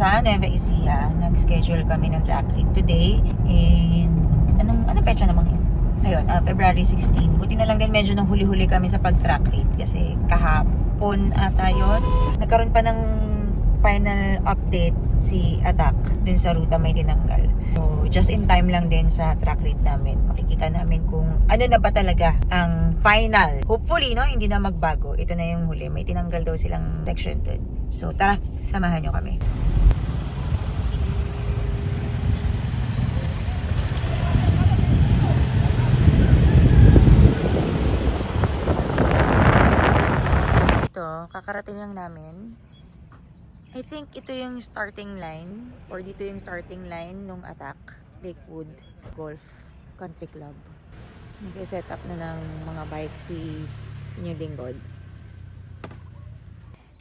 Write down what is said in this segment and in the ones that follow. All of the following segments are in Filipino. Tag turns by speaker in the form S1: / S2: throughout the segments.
S1: sa Nueva Ecija. Nag-schedule kami ng track read today. And anong petsa namang yun? Ayun, February 16. Buti na lang din medyo nang huli-huli kami sa pag-track read kasi kahapon ata yun. Nagkaroon pa ng final update si Attack dun sa ruta may tinanggal. So, just in time lang din sa track read namin. Makikita namin kung ano na ba talaga ang final. Hopefully, no, hindi na magbago. Ito na yung huli. May tinanggal daw silang section dun. So, tara, samahan nyo kami. Kakarating lang namin. I think ito yung starting line or dito yung starting line nung Attack Lakewood Golf Country Club. Nag-set up na ng mga bike si Inyong Lingkod.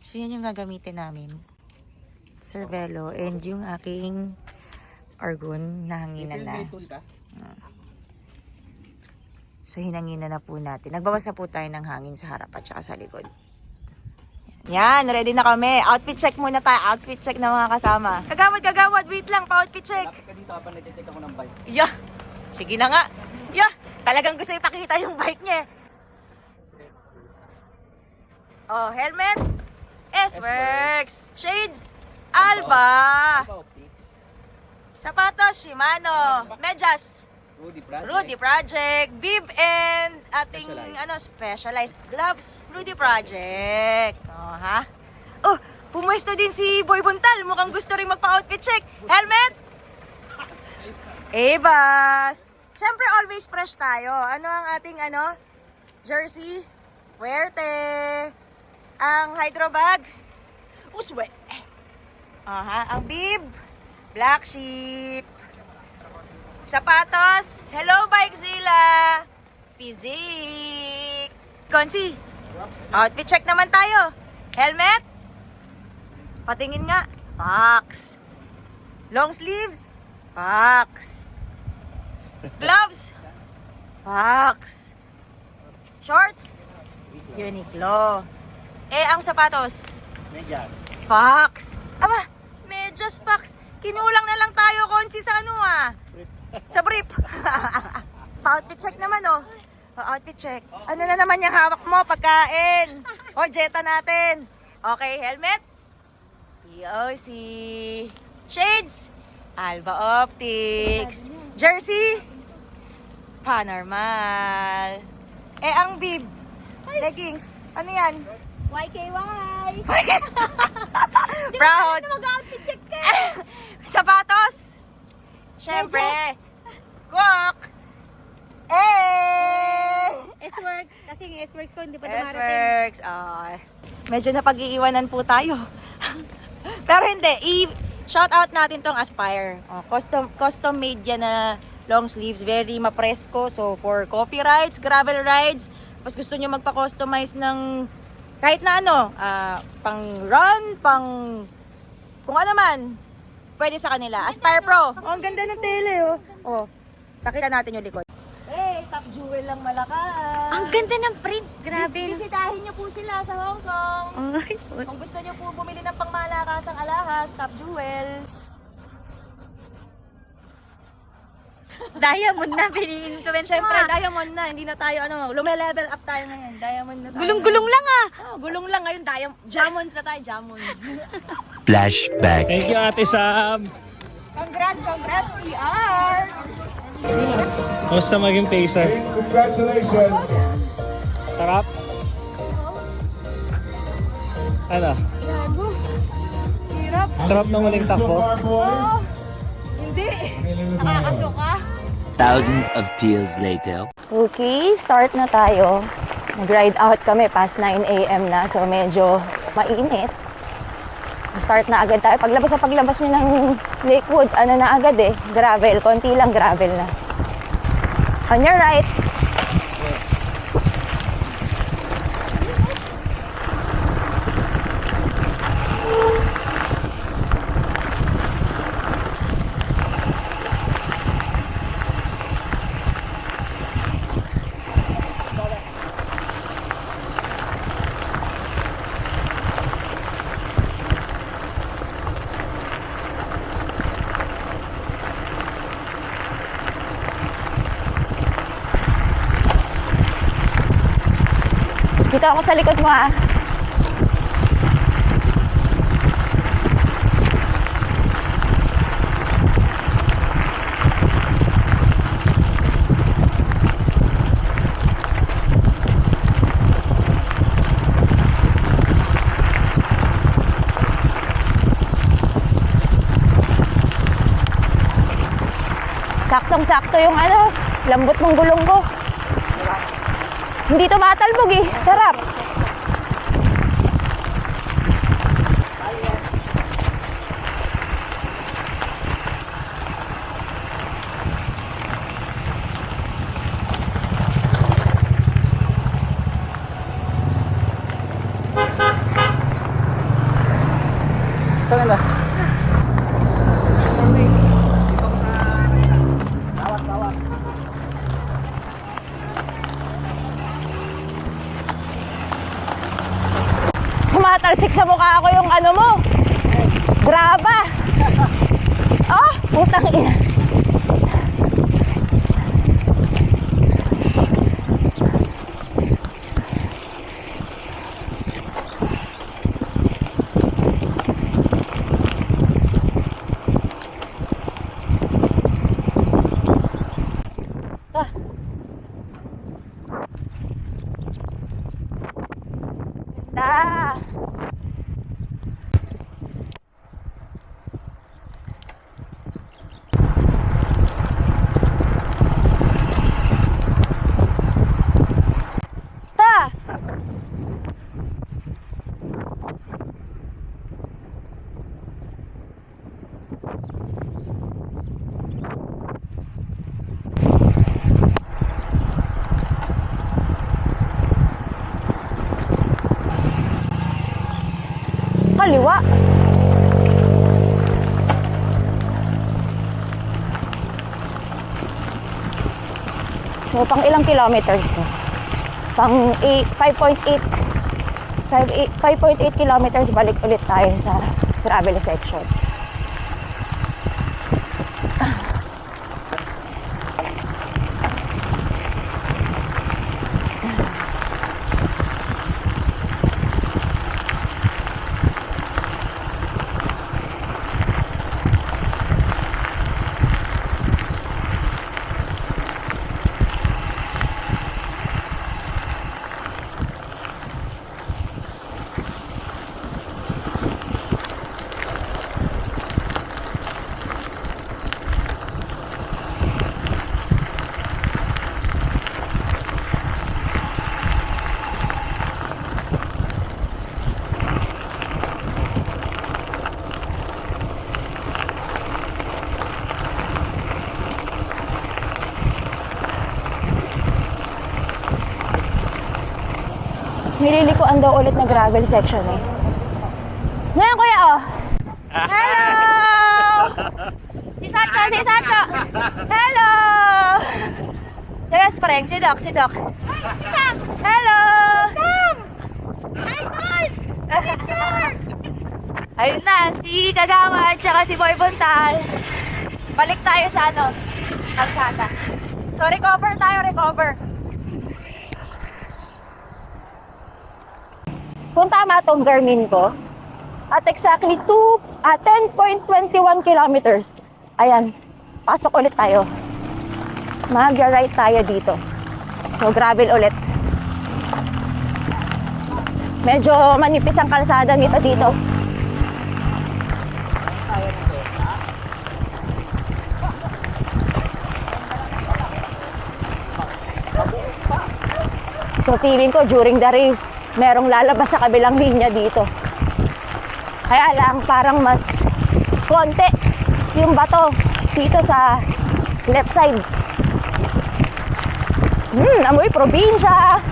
S1: So yan yung gagamitin namin. Cervelo and yung aking Argon na hanginan na. So hinanginan na po natin. Nagbawas na po tayo ng hangin sa harap at saka sa likod. Yan, ready na kami. Outfit check muna tayo. Outfit check ng mga kasama. Kagawad, wait lang. Pa-outfit check.
S2: Lapit ka dito habang nag-check ako ng bike.
S1: Yeah, sige na nga. Yeah, talagang gusto ipakita yung bike niya. Oh, helmet. S-Works. Shades. Alba. Sapatos, Shimano. Medyas. Rudy Project, Bib and ating specialized gloves, Rudy Project. Oh, ha? Oh, pumuesto din si Boy Buntal. Mukhang gusto rin magpa-outfit check. Helmet. Ebas. Siyempre always fresh tayo. Ano ang ating jersey? Fuerte. Ang hydro bag? Uswe. Aha, ang Bib, Black Sheep. Sapatos, hello Bikezilla, Physique. Konsi, outfit check naman tayo. Helmet, patingin nga, Pax. Long sleeves, Pax. Gloves, Pax. Shorts, Uniqlo. Ang sapatos,
S2: Medyas.
S1: Pax. Aba, medyas, Pax. Kinulang na lang tayo, Konsi, sa sa brief. Pa-outfit check naman, oh. Pa-outfit check. Ano na naman yung hawak mo? Pagkain. O, jeta natin. Okay, helmet. POC. Shades. Alba Optics. Jersey. Panormal. Ang bib. Leggings. Ano yan?
S3: YKY.
S1: Proud.
S3: Mag-outfit check ka.
S1: Sapatos. Siyempre, Guwak!
S3: S-Works. Kasi yung S-Works ko hindi pa dumarating.
S1: S-Works. Medyo napag-iiwanan po tayo. Pero hindi. Shout out natin tong Aspire. Custom made yan na long sleeves. Very mapresko. So for coffee rides, gravel rides. Mas gusto nyo magpa-customize ng kahit na pang run, pang kung ano man. Pwede sa kanila. Aspire Pro. Ang ganda ng tele, oh. Pakita natin yung likod. Top jewel lang malakas.
S3: Ang ganda ng print. Grabe.
S1: Bisitahin niyo po sila sa Hong Kong. Kung gusto niyo po bumili ng pangmalakasang alahas, Top Jewel.
S3: Diamond na, pinini-influence mo.
S1: Siyempre, diamond na. Hindi na tayo, lume-level up tayo ngayon. Diamond na tayo.
S3: Gulong-gulong lang
S1: Gulong lang ngayon. Diamonds na tayo, diamonds.
S4: Flashback.
S2: Thank you, Ate Sam.
S1: Congrats, PR!
S2: Kamusta maging pacer?
S5: Congratulations!
S2: Sarap? Ano?
S1: Hirap.
S2: Sarap ng muling takbo?
S1: Hindi. Nakakasuka.
S4: Thousands of tears later.
S1: Okay, start na tayo. Nag-ride out kami past 9 a.m. na. So medyo mainit. Start na agad tayo. Paglabas nyo ng Lakewood, na agad gravel. Konti lang gravel na. On your right.
S5: Dito ako sa likod mo ah. Saktong-sakto yung ano, lambot ng gulong ko. Hindi tumatalbog eh. Sarap.
S2: Saan na?
S5: Tumatalsik sa mukha ko yung ano mo. Graba. Oh, putang ina. Ganda. Ta. Kaliwa. So, pang ilang kilometers? Pang 5.8 kilometers balik ulit tayo sa gravel section. Nililikuan daw ulit na gravel section eh. Ngayon kuya oh. Hello! Si Sacho, si Sacho! Hello! Yes, pareng, si Doc, si Doc. Hello! Ayun na, si Kagawa at saka si Boy Buntal. Balik tayo sa ano, kalsada. So recover tayo, recover. Kung tama tong Garmin ko, at exactly 10.21 kilometers. Ayan, pasok ulit tayo. Mag-right tayo dito. So, gravel ulit. Medyo manipis ang kalsada nito dito. So, feeling ko during the race, merong lalabas sa kabilang linya dito. Kaya lang parang mas konti yung bato dito sa left side. Amoy probinsya.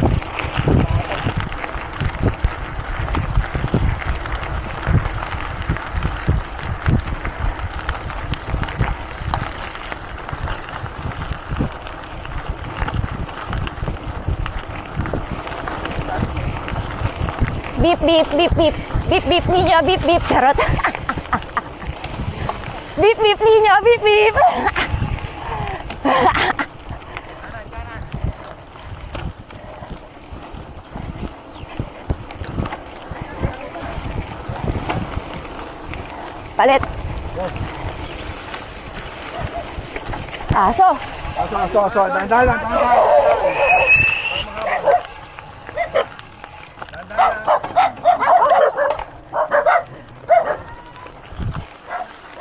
S5: Beep, beep, beep, beep. Beep, beep, ninyo, beep, beep. Charot. Beep, beep, ninyo, beep, beep. Palit. Aso.
S2: Aso. Dahan lang.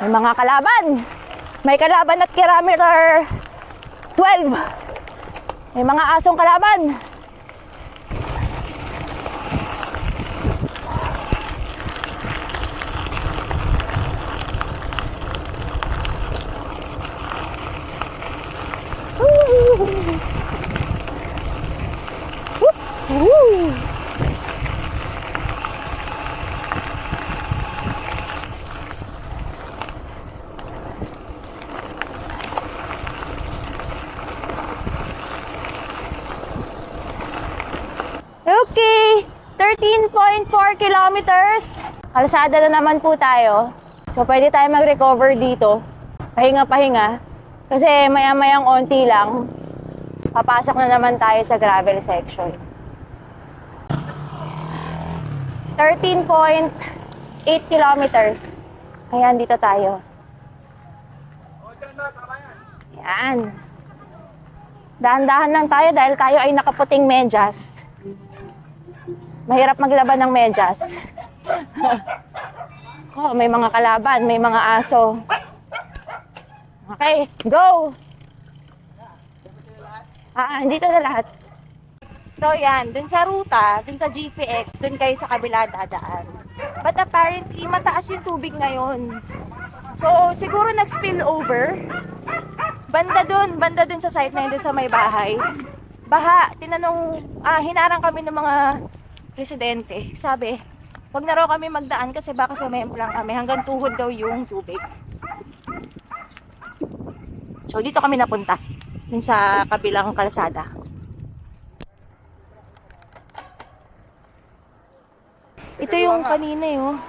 S5: May mga kalaban. May kalaban at kilometer 12. May mga asong kalaban. Woo! Okay, 13.4 kilometers. Kalsada na naman po tayo. So, pwede tayo mag-recover dito. Pahinga-pahinga. Kasi maya-mayang onti lang, papasok na naman tayo sa gravel section. 13.8 kilometers. Ayan, dito tayo. Ayan. Dahan-dahan lang tayo dahil tayo ay nakaputing medyas. Mahirap maglaban ng medyas. Oh, may mga kalaban, may mga aso. Okay, go! Dito na lahat. So yan, dun sa ruta, dun sa GPX, dun kayo sa kabila dadaan. But apparently, mataas yung tubig ngayon. So, siguro nag-spill over. Banda dun sa site na yun, dun sa may bahay. Baha, hinarang kami ng mga residente. Sabi, wag na raw kami magdaan kasi baka sumemplang kami. Hanggang tuhod daw yung tubig. So, dito kami napunta. Dun sa kabilang kalsada. Ito yung kanina oh.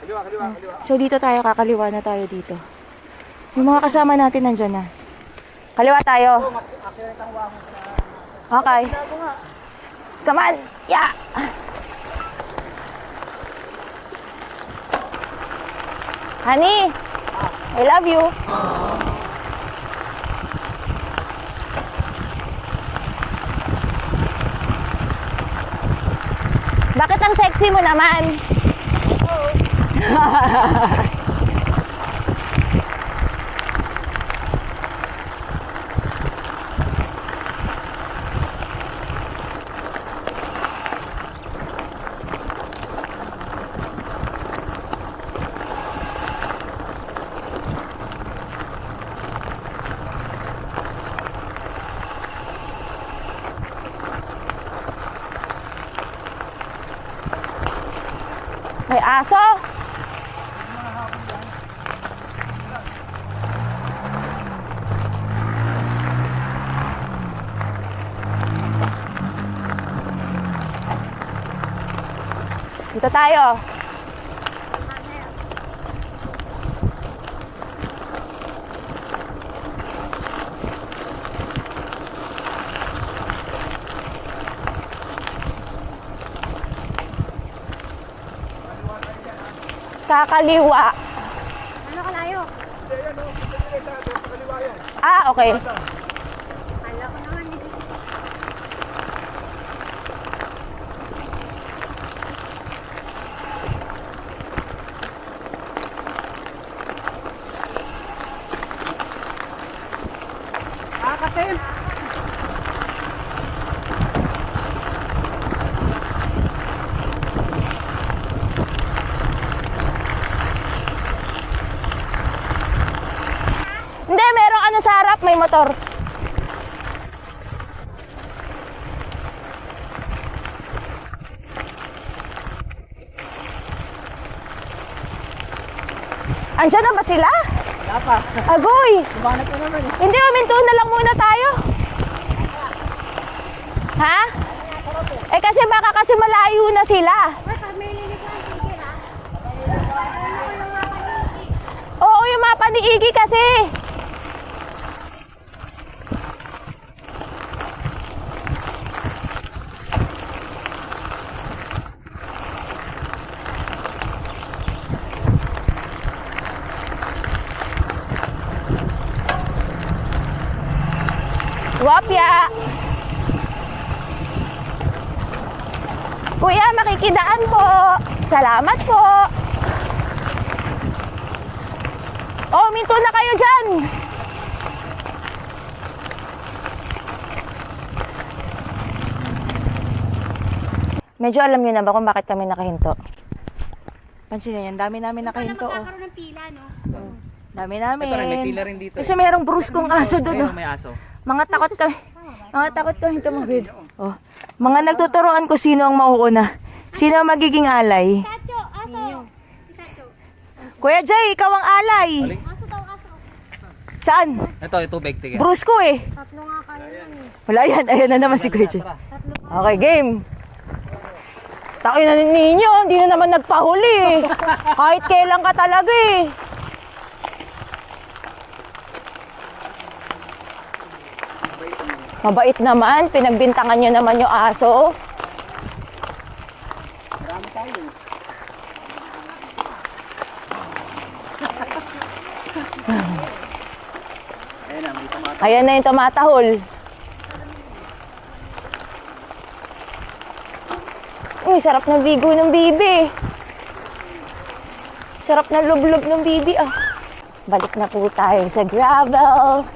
S2: Kaliwa.
S5: So dito tayo, kakaliwa na tayo dito. Yung mga kasama natin nandyan na. Kaliwa tayo. Okay. Come on. Yeah. Honey, I love you. Bakit ang sexy mo naman? May aso. Dito tayo. Kakaliwa.
S3: Ano kalayo?
S5: Okay.
S3: Kala ko naman hindi.
S2: Kakatim!
S5: Hindi, merong ano sa harap, may motor. Andiyan na ba sila?
S2: Wala pa.
S5: Agoy!
S2: Lumanap na naman.
S5: Hindi, huminto na lang muna tayo. Ha? Eh kasi baka kasi malayo na sila.
S3: May linig lang sige ha.
S5: Oo, yung mapa ni Iggy kasi. Wapya! Kuya, makikidaan po. Salamat po. Oh, minto na kayo dyan. Medyo alam niyo na ba kung bakit kami nakahinto? Pansin niyo yan, dami namin nakahinto. Oh.
S3: Magkakaroon ng pila, no?
S5: Dami namin.
S2: Ito rin, may pila rin dito.
S5: Kasi merong bruskong aso doon. Oh.
S2: May aso.
S5: Mga takot kami. Mga takot kami tumawid. Oh. Mga nagtuturoan ko sino ang mauuna. Sino ang magiging alay.
S3: Isacho, aso. Isacho.
S5: Kuya Jay, ikaw ang alay.
S3: Aso daw, aso.
S5: Saan?
S2: Ito, tubig. Tige.
S5: Brusko eh.
S3: Tatlo nga kayo yan eh.
S5: Wala yan. Ayan na naman si Kuya Jay. Okay, game. Takin na ninyo. Hindi na naman nagpahuli eh. Kahit kailan ka talaga eh. Mabait naman. Pinagbintangan nyo naman yung aso. Ayan na yung tumatahol. Uy, sarap ng bigo ng bibi. Sarap ng lublob ng bibi ah. Balik na po tayo sa gravel.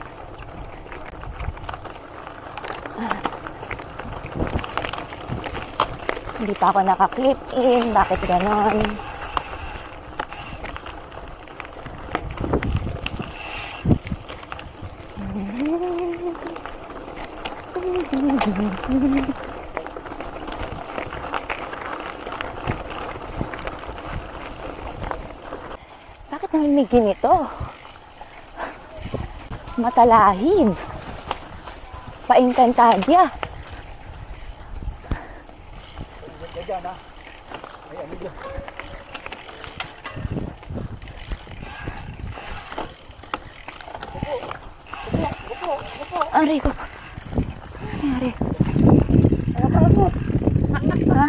S5: Hindi pa ako naka-clip in. Bakit ganon? Bakit naman may ganito? Matalahib. Paingkantadya. Aray ko. Aray. Ha?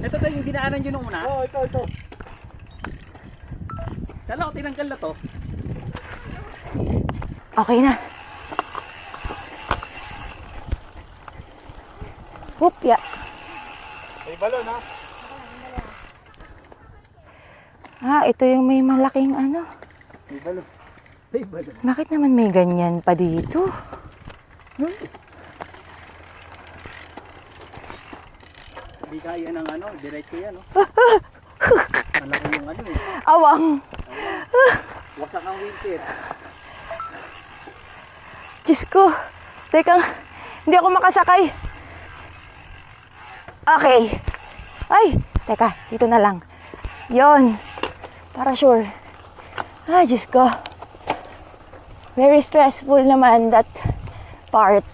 S2: Ito tayo yung dinaanan nyo nung una. Oo, ito. Dala ko, tinanggal na to.
S5: Okay na. Hupya.
S2: May balon ha?
S5: Ah, ito yung may malaking ano.
S2: May balon. May balon.
S5: Bakit naman may ganyan pa dito?
S2: Hindi kaya ng ano, diretso yan. Oh. Malaki yung ano eh.
S5: Awang.
S2: Wasak ang winter.
S5: Diyos ko. Teka, hindi ako makasakay. Okay. Ay, teka, dito na lang. Yon. Para sure. Ah, Diyos ko. Very stressful naman that part.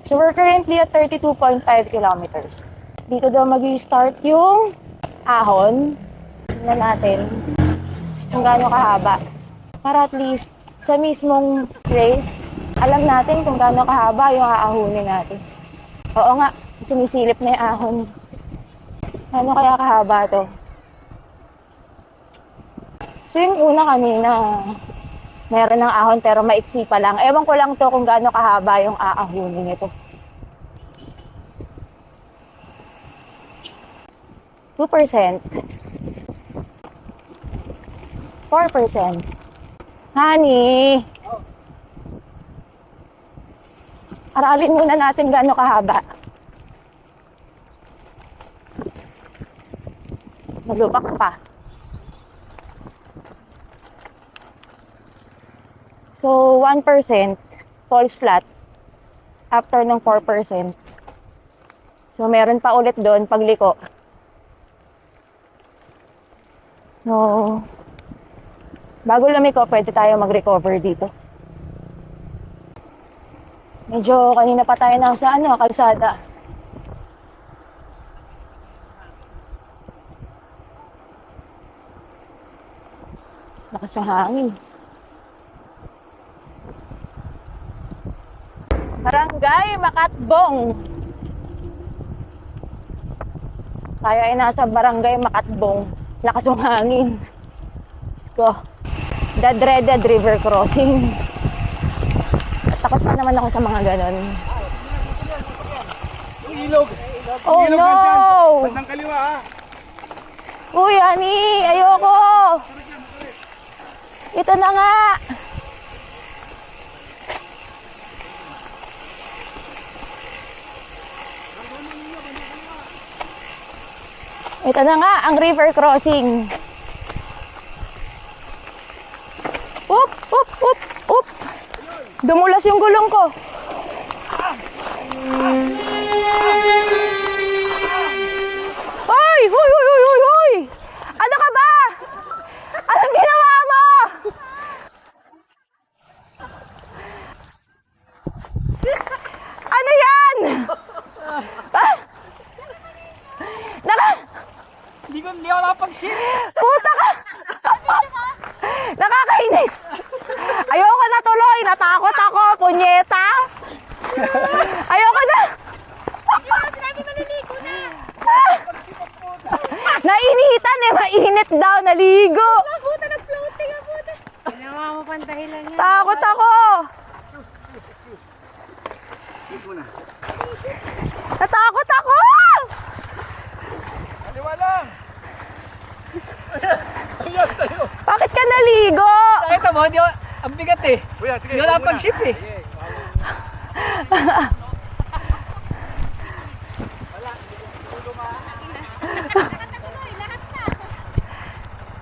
S5: So we're currently at 32.5 kilometers. Dito daw mag-i-start yung ahon. Tingnan natin kung gaano kahaba. Para at least sa mismong race, alam natin kung gaano kahaba yung aahonin natin. Oo nga, sumisilip na yung ahon. Gaano kaya kahaba to? So yung una kanina, meron ng ahon pero maiksi pa lang. Ewan ko lang to kung gaano kahaba yung aahonin nito. 2%. 4%. Honey! Aralin muna natin gaano kahaba. Malubak pa. So, 1% falls flat after ng 4%. So, meron pa ulit doon pagliko. So, bago lumiko, pwede tayo mag-recover dito. Medyo kanina pa tayo nasa kalsada. Lakas ng hangin. Barangay Makatbong. Tayo ay nasa Barangay Makatbong. Lakas ng hangin. Diyos ko. The dreaded river crossing. Takot pa naman ako sa mga ganon.
S2: Yung ilog.
S5: Oh
S2: ilog
S5: no!
S2: nandyan. Bandang kaliwa ha.
S5: Uy, honey! Ayoko! Ito na nga! Ito na nga, ang river crossing. Oop! Oop! Oop! Oop! Dumulas yung gulong ko. Hoy! Hoy! Hoy! Hoy! Hoy! Hoy! Ano ka ba? Anong ginawa mo? Ano yan? Ah?
S2: Hindi ako nakapag-ship.
S5: Puta ka! Nakakainis! Ayoko na tuloy! Natakot ako! Punyeta! Ayoko na!
S3: Sinabi maliligo na.
S5: Nainitan eh! Mainit daw! Naligo!
S3: Puta, nag-floating ang puta. Ginawa mo pang dahilan yan.
S5: Takot ako! Natakot ako!
S2: Kaliwa lang. Ayan sa'yo.
S5: Bakit ka naligo?
S2: Nakita mo, hindi ako, ang bigat eh. Hindi ako nakapag-ship eh.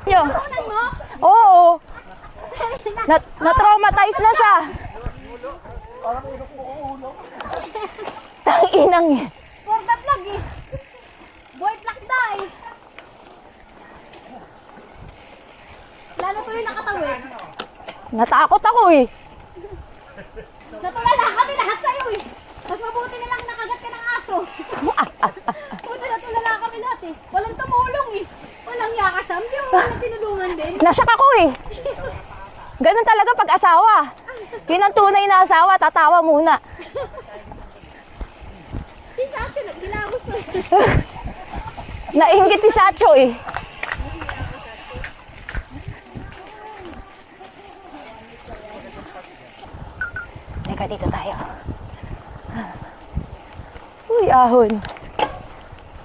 S5: Nyo? Oo. Na-traumatize na siya. Tanginang yan.
S3: For the vlog eh. Boy plak die. Lalo ko yung nakatawid.
S5: Natakot ako eh.
S3: Natulala kami lahat sa'yo eh. Mas mabuti na lang nakagat ka ng aso. Puta, natulala kami lahat eh. Walang tumulong eh. Walang yakasam. Di mo walang tinulungan din.
S5: Nasyak ako eh. Ganun talaga pag asawa. Yun ang tunay na asawa, tatawa muna.
S3: Si Sacho, ginagos mo.
S5: Nainggit si Sacho eh. Teka, dito tayo. Uy, ahon.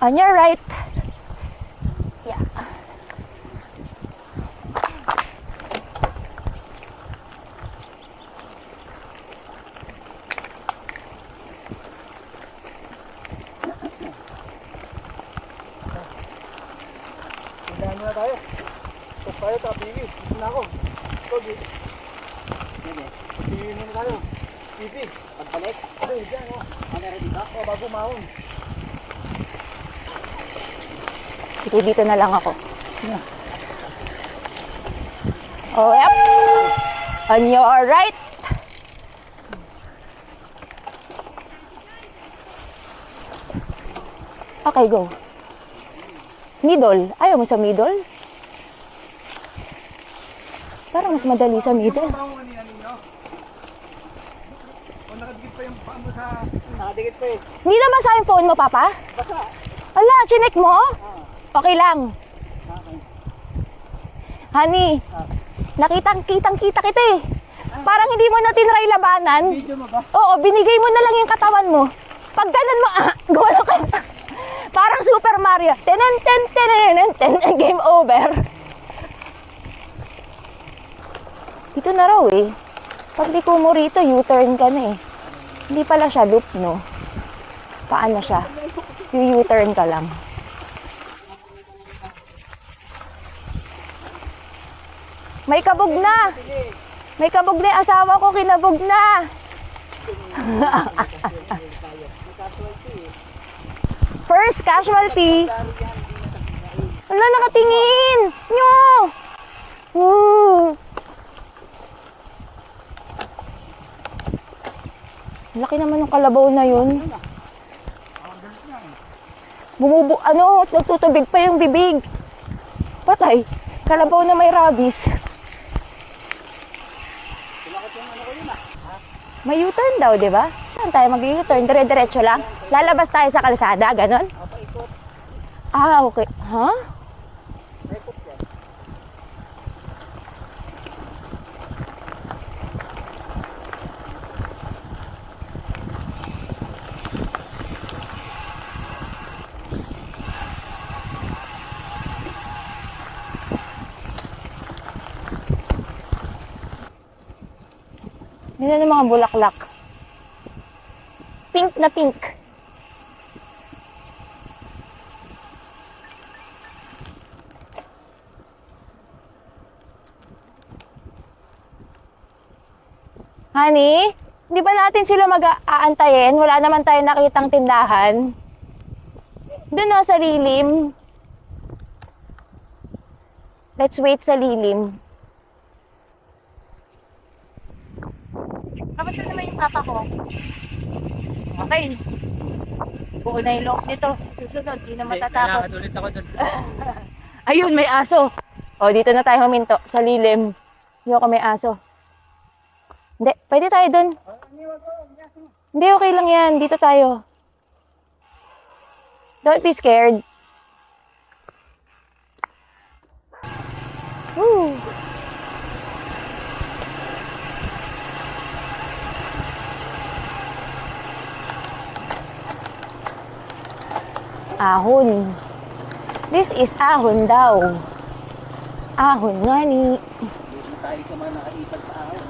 S5: On your right. Yeah.
S2: Tindahan muna tayo. Tapos tayo, tapili. Ito na ako. Togi. Tapili muna tayo. Pipi. Pagbalik. Ay, dyan o. Ano rin dito? O, bago mahon.
S5: Sige, dito na lang ako. Oh, yep. On your right. Okay, go. Middle. Ayaw mo sa middle? Parang mas madali sa middle.
S2: Mahon kanina ninyo. O, nakadikit pa yung paa mo sa... Nakadikit pa eh.
S5: Hindi na basa yung phone mo, Papa?
S2: Basta.
S5: Ala, chinek mo? Okay lang. Honey, nakitang-kita kita eh. Parang hindi mo na tinry labanan.
S2: Video mo ba?
S5: Oo, binigay mo na lang yung katawan mo. Pag ganun mo, gawa ka. Parang Super Mario. Tenen, ten, tenen, ten, game over. Dito na raw eh. Pag liko mo rito, U-turn ka na eh. Hindi pala siya loop, no? Paano siya? Yung U-turn ka lang. May kabog na! May kabog na yung asawa ko, kinabog na! First casualty. Wala, nakatingin! Nyo! Woo! Laki naman ng kalabaw na yun. Nagtutubig pa yung bibig. Patay. Kalabaw na may rabies. May U-turn daw, di ba? Saan tayo mag-U-turn? Dire-diretso lang? Lalabas tayo sa kalsada, ganon? Ah, okay. Ha? Yun na mga bulaklak. Pink na pink. Honey, hindi ba natin sila mag-aantayin? Wala naman tayo nakitang tindahan. Doon o, sa lilim. Let's wait sa lilim. Kamusta naman yung papa ko? Okay. Buo na yung loob nito. Susunod, di na matatakot.
S2: Kailangan ulit ako doon.
S5: Ayun, may aso. O, dito na tayo huminto. Sa lilim. Ayoko may aso. Hindi, pwede tayo dun. Hindi, okay lang yan. Dito tayo. Don't be scared. Woo! Ahon. This is ahon daw. Ahon nga ni.
S2: Dito tayo sa mga nakaipad sa ahon.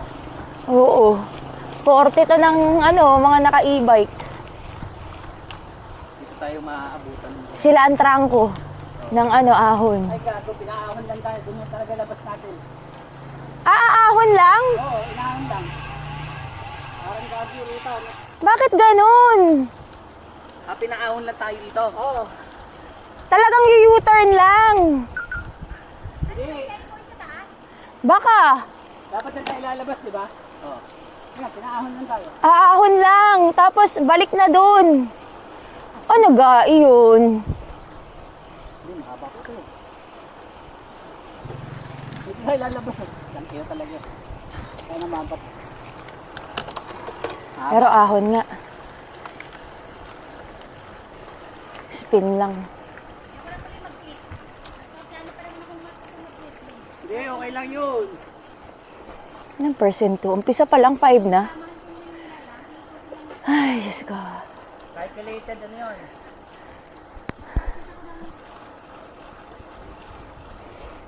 S5: Oo. 40 to ng mga naka-e-bike.
S2: Dito tayo maaabutan.
S5: Sila ang trangko ng ahon.
S2: Ay gago, pinaahon lang tayo. Doon yung talaga labas natin.
S5: Ahon lang?
S2: Oo, inaahon lang. Parang gago rito.
S5: Bakit ganun?
S2: Pinaahon lang tayo dito. Oo.
S5: Talagang u-turn lang.
S2: Hindi.
S5: Baka.
S2: Dapat na tayo lalabas, di ba? Oo. Yan, pinaahon lang tayo.
S5: Ahon lang. Tapos balik na dun. Ano ga yun?
S2: Hindi, mahaba ko ito. Hindi tayo lalabas. Yan kayo talaga. Kaya na mabat.
S5: Pero ahon nga. Spin lang.
S2: Hindi, okay lang yun.
S5: Anong percent to? Umpisa pa lang 5 na. Ay, Diyos ko.
S2: Calculated ano yun?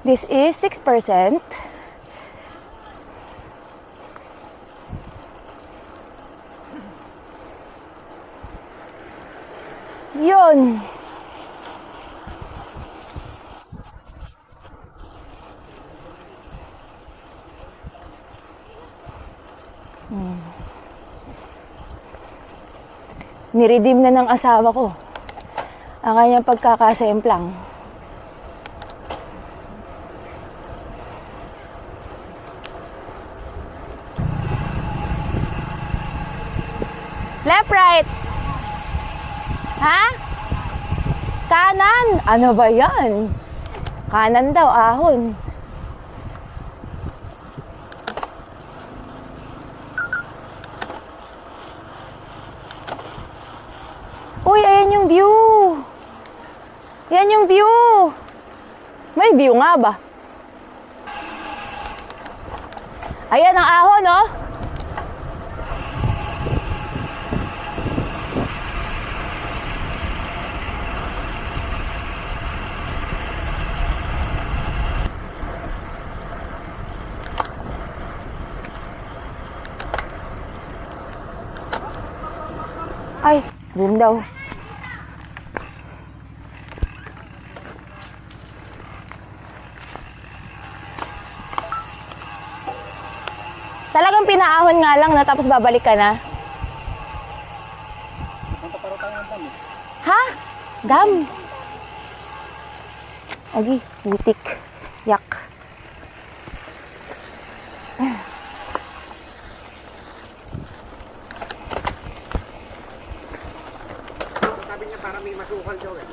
S5: This is 6%. Yun. Niredeem na ng asawa ko ang kanyang pagkakasemplang. Left, right. Ha? Kanan. Ano ba yan? Kanan daw, ahon. Uy, ayan yung view. Yan yung view. May view nga ba? Ayan ang ahon, oh. Ay, boom daw. Talagang pinaahon nga lang na tapos babalik ka na?
S2: Punta pa rin tayo ng dam eh.
S5: Ha? Dam? Agi, butik. Yak.
S2: Sabi niya para may masukal daw eh.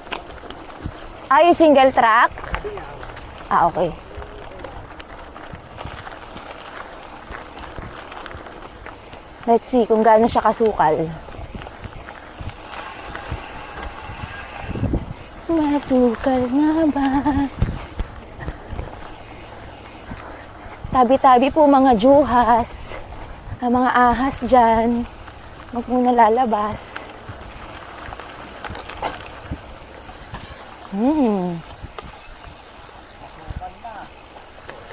S5: Ay, single track? Ah, okay. Let's see kung gaano siya kasukal. Masukal nga ba? Tabi-tabi po mga juhas. Ang mga ahas dyan. Huwag muna lalabas.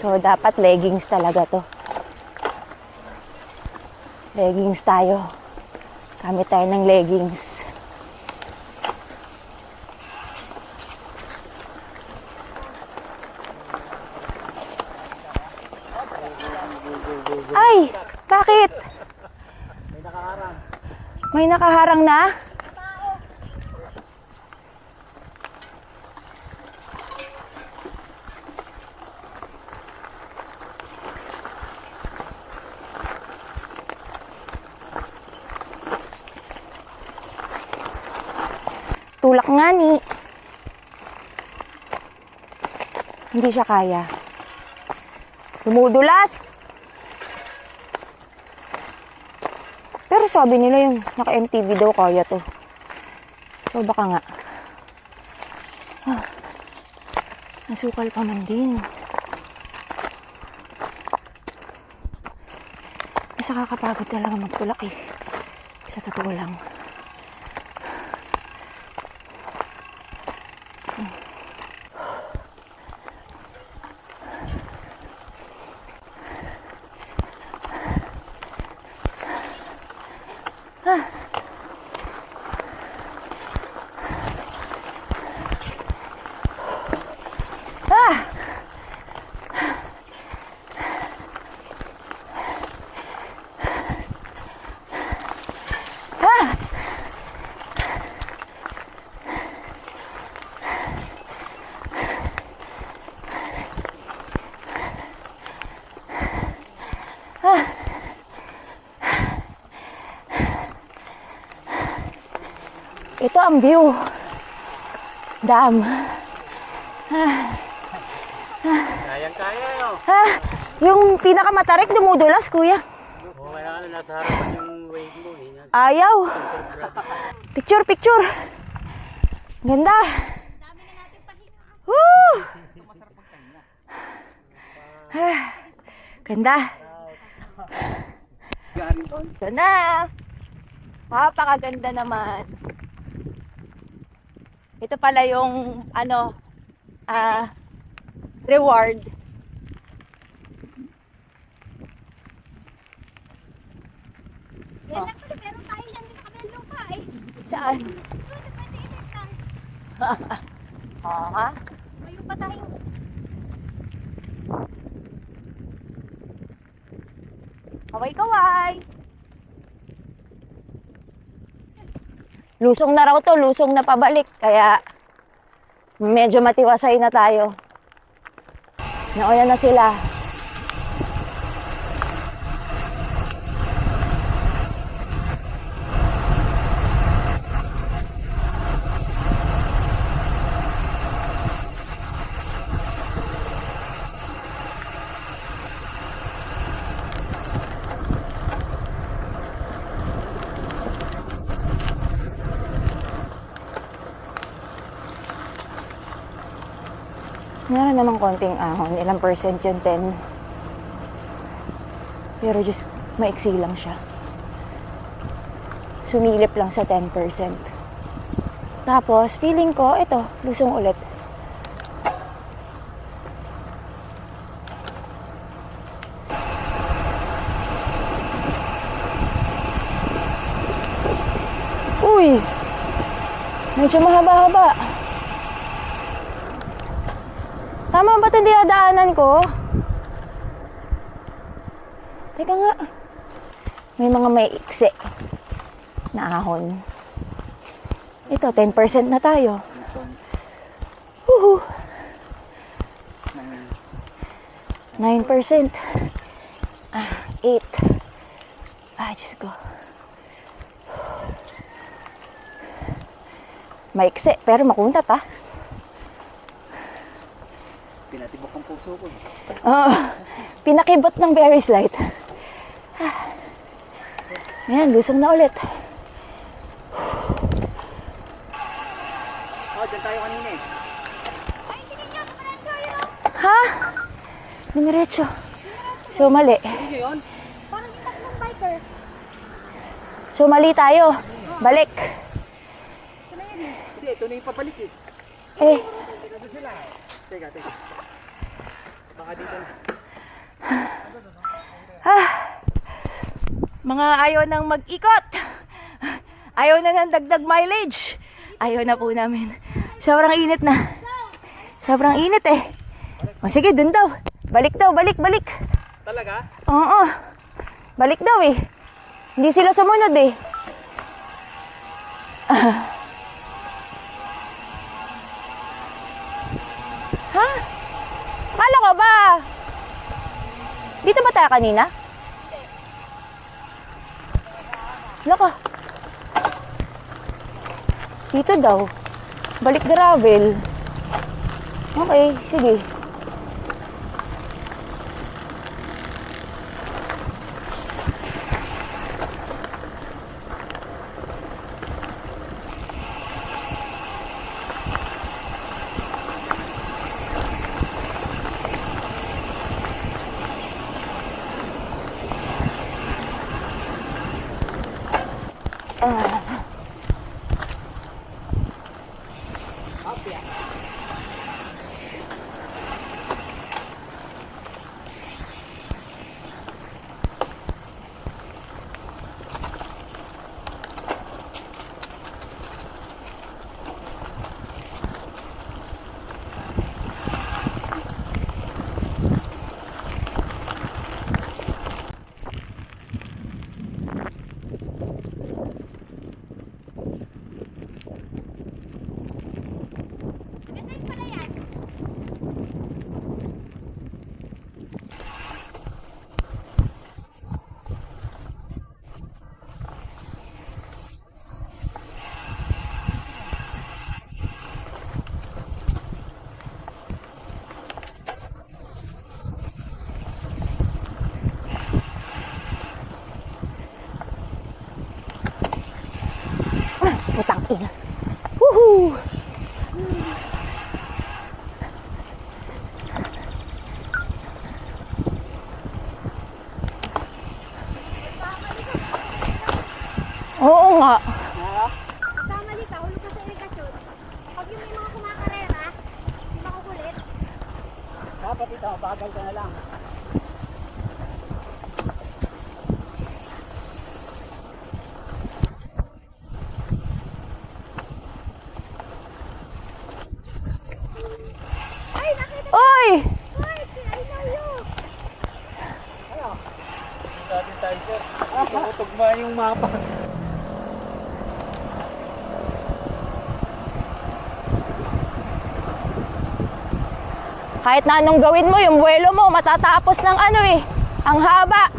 S5: So, dapat leggings talaga to. Leggings tayo. Gamit tayo ng leggings. Ay! Bakit?
S2: May nakaharang.
S5: May nakaharang na? Tulak nga ni. Hindi siya kaya. Dumudulas. Pero sabi nila yung naka-MTV daw kaya to. So baka nga. Nasukal pa man din. Mas nakakapagod talaga magtulak eh. Sa totoo lang. Ito ang view. Dam.
S2: Kayang-kaya yun.
S5: Yung pinakamatarik dumudulas, kuya.
S2: Oo, kaya nasa harapan yung wave mo eh.
S5: Ayaw. Picture, picture. Ganda. Woo! Ganda. Ganda. Napakaganda naman. Ito pala yung reward.
S3: Yan lang pala, meron tayo yan sa kabilang lupa eh.
S5: Saan?
S3: Doon sa 28 hectares.
S5: Aha.
S3: May lupa tayo.
S5: Kaway-kaway. Lusong na raw to, lusong na pabalik. Kaya medyo matiwasay na tayo. Nauna na sila. Meron namang konting ahon. Ilang percent yun? 10. Pero just maiksi lang siya. Sumilip lang sa 10%. Tapos, feeling ko, ito, lusong ulit. Uy! Medyo mahaba-haba. Tama ba ito dinadaanan ko? Teka nga. May mga may iksi na ahon. Ito, 10% na tayo. Woohoo! 9%. 8. Diyos ko. Maiksi, pero makuntat ah.
S2: Pinatibok ang puso ko.
S5: Pinakibot ng very slight. Ayan, lusong na ulit.
S2: Oh, dyan tayo kanina eh.
S3: Ay, hindi niyo, kapalanso yun.
S5: Ha? Dumiretso. So, mali.
S2: Ano yun?
S3: Parang yung tatlong biker.
S5: So, mali tayo. Balik.
S2: Hindi, ito na yung papalik eh.
S5: Eh,
S2: Teka. Baka dito na.
S5: Mga ayaw nang mag-ikot. Ayaw na ng dagdag mileage. Ayaw na po namin. Sobrang init na. Sobrang init eh. O sige, dun daw. Balik daw, balik.
S2: Talaga?
S5: Oo. Balik daw eh. Hindi sila sumunod eh. Ha? Kala ko ba? Dito ba tayo kanina? Naka. Dito daw. Balik gravel. Okay, sige. Putang ina. Woohoo! Oo nga.
S3: Kamali ka, hulog ka sa irigasyon. Pag yung may mga kumakarera, hindi makukulit.
S2: Dapat ito, bagal ka na lang.
S5: Oy!
S3: Wait, I know you.
S2: Dati tayo sir. Nakutugma yung mapa.
S5: Kahit na anong gawin mo, yung buwelo mo, matatapos ng ano eh. Ang haba.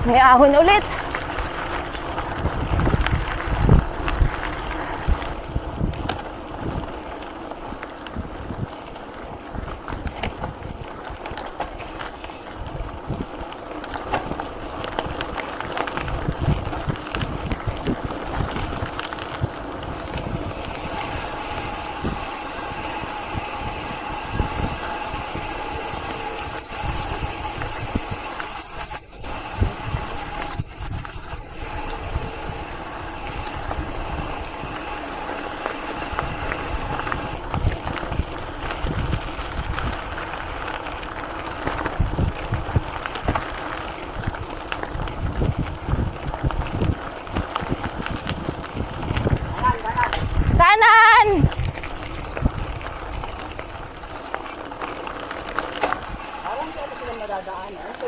S5: May ahon ulit. Kanan!
S2: Parang kaya sila madadaan. Ito.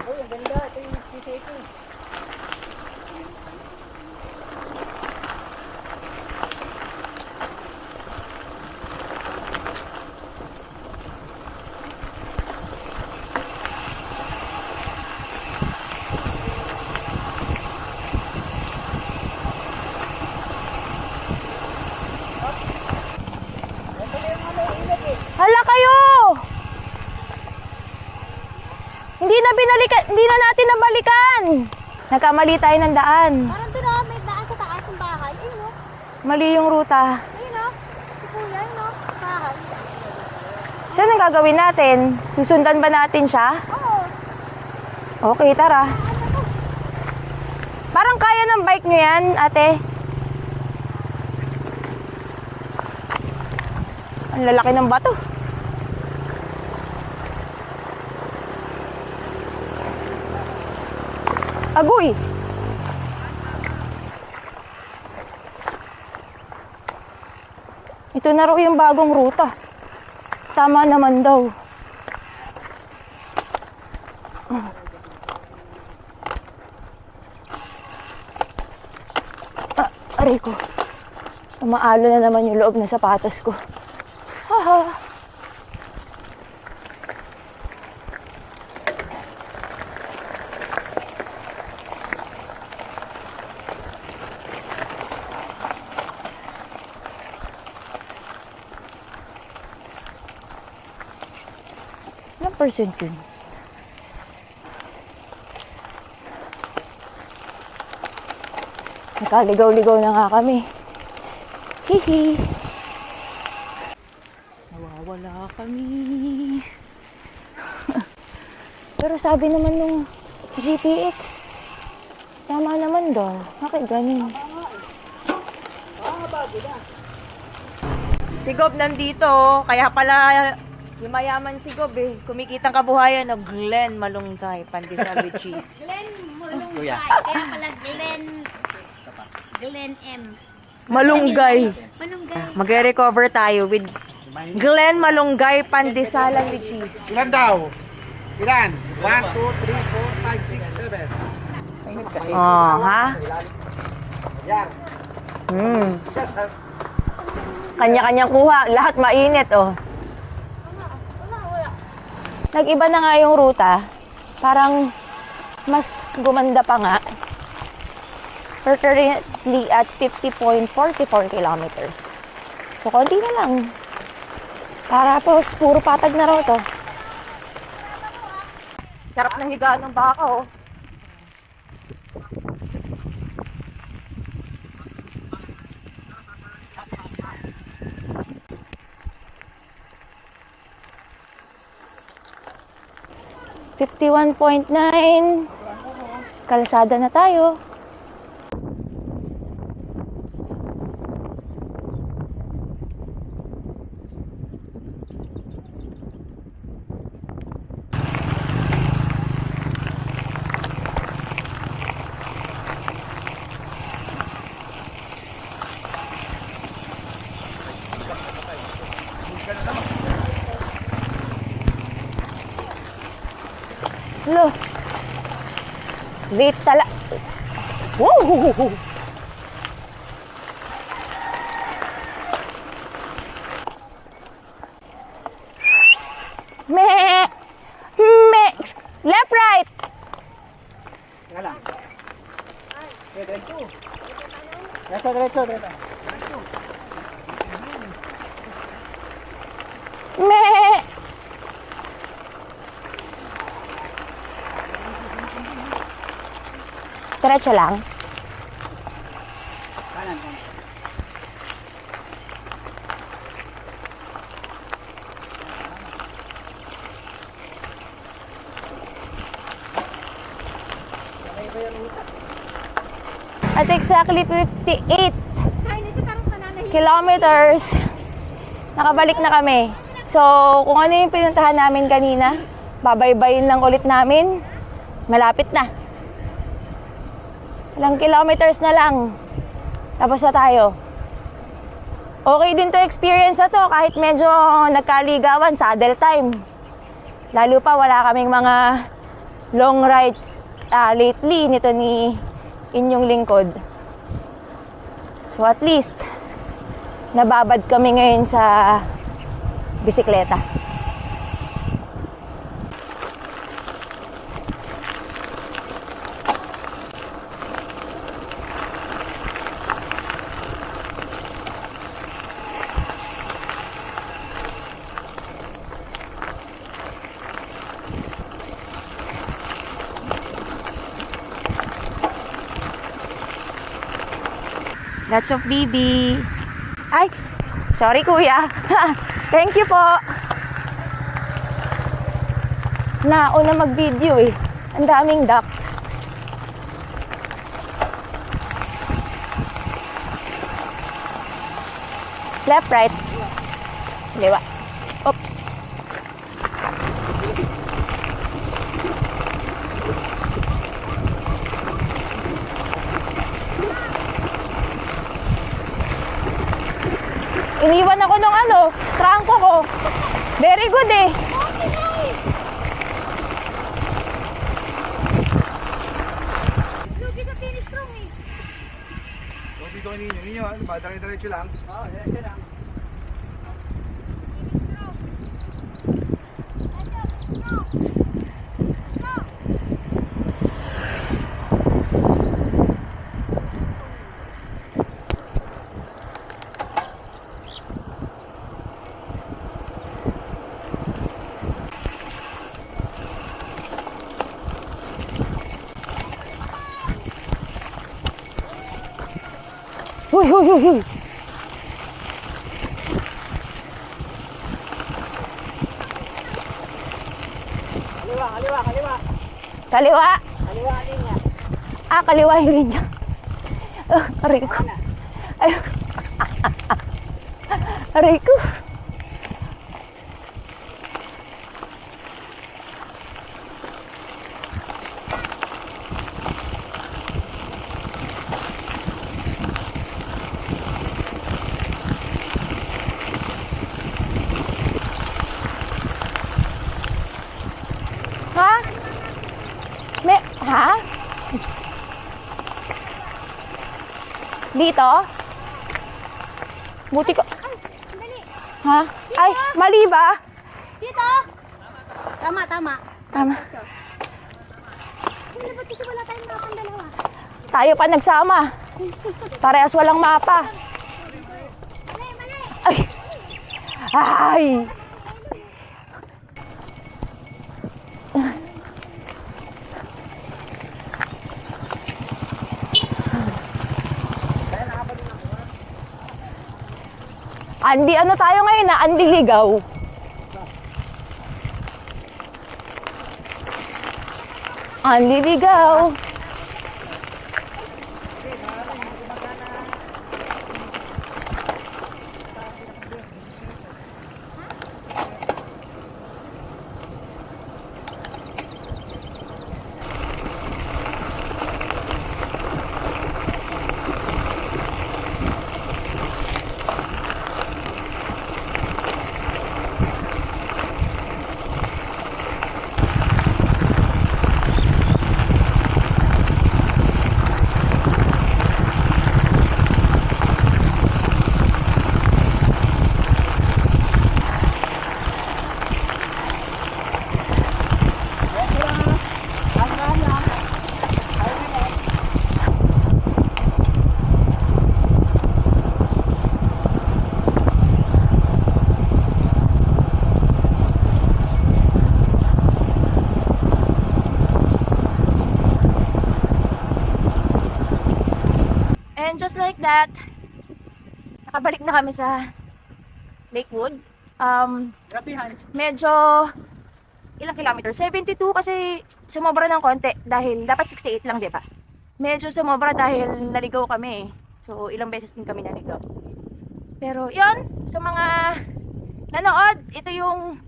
S2: Uy, ang ganda. Ito yung PCK.
S5: Hala kayo! Hindi na natin nabalikan. Nagkamali tayo ng daan.
S3: Parang doon oh, may daan sa taas ng bahay. Ayun oh.
S5: Mali yung ruta.
S3: Ayun oh. Si Kuya, ayun oh. Bahay.
S5: Siya ang gagawin natin. Susundan ba natin siya?
S3: Oo.
S5: Okay, tara. Parang kaya ng bike nyo yan, ate. Ang lalaki ng bato. Agoy! Ito na raw yung bagong ruta. Tama naman daw. Aray ko. Umaalo na naman yung loob ng sapatos ko. Haha. Ilang percent yun? Nakaligaw-ligaw na nga kami. Hihi. Nawawala kami. Pero sabi naman nung GPX, tama naman daw. Bakit ganun? Si Gob nandito, kaya pala yung mayaman si Gob eh. Kumikitang kabuhayan ng Glen Malunggay, pandesal with cheese.
S3: Glenn Malunggay. Kaya pala Glenn M.
S5: Malunggay.
S3: Malunggay.
S1: Magre-recover tayo with Glen Malunggay pandesalan with cheese.
S2: Ilan daw? Ilan? 1, 2, 3, 4, 5, 6, 7.
S1: Oh, ha?
S2: Yan.
S5: Kanya-kanyang kuha. Lahat mainit, oh. Nag-iba na nga yung ruta. Parang mas gumanda pa nga. We're currently at 50.44 kilometers. So, konti na lang. Para po, puro patag na raw to. Sarap ng higaan ng baka, oh. .9 kalsada na tayo. Lo. Wait tala. Woo! Me. Left, right.
S2: Teka lang. Diretso. Diretso.
S5: Me. Diretso lang.
S2: Kanan.
S5: At exactly 58 kilometers, nakabalik na kami. So, kung ano yung pinuntahan namin kanina, babaybayin lang ulit namin. Malapit na. Ilang kilometers na lang. Tapos na tayo. Okay din to experience na to kahit medyo nagkaligawan, saddle time. Lalo pa wala kaming mga long rides lately nito ni inyong lingkod. So at least nababad kami ngayon sa bisikleta. Lots of bibi. Ay, sorry kuya. Thank you po. Nauna mag-video eh. Ang daming ducks. Left, right. Liwa. Oops. Iniwan ako ng trangko ko. Very good eh.
S3: Lugi sa finish strong eh.
S6: Dito ninyo, ano ba? Diretso lang.
S2: Oo, diretso lang.
S5: Huy, huy, huy, huy.
S2: Kaliwa, kaliwa, kaliwa.
S5: Kaliwa.
S2: Kaliwa niya.
S5: Ah, kaliwa rin niya. Aray ko. Ay. Aray ko. Ha? Ha? Dito? Buti ko.
S3: Dali.
S5: Ha? Ay, mali ba?
S3: Dito. Tama, tama.
S5: Tama.
S3: Ano ba't kasi wala tayong mapang dalawa?
S5: Tayo pa nagsama. Parehas walang mapa.
S3: Mali, mali.
S5: Ay. Ay. Andi, ano tayo ngayon na? Andi ligaw. Andi ligaw. And just like that, nakabalik na kami sa Lakewood.
S2: Rapihan.
S5: Medyo ilang kilometer? 72 kasi sumobra ng konti dahil dapat 68 lang, di ba? Medyo sumobra dahil naligaw kami. So, ilang beses din kami naligaw. Pero, yon sa mga nanood, ito yung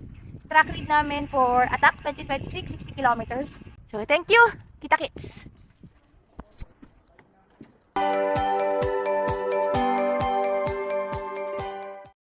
S5: track read namin for Attack 2026, 60 kilometers. So, thank you! Kita-kits!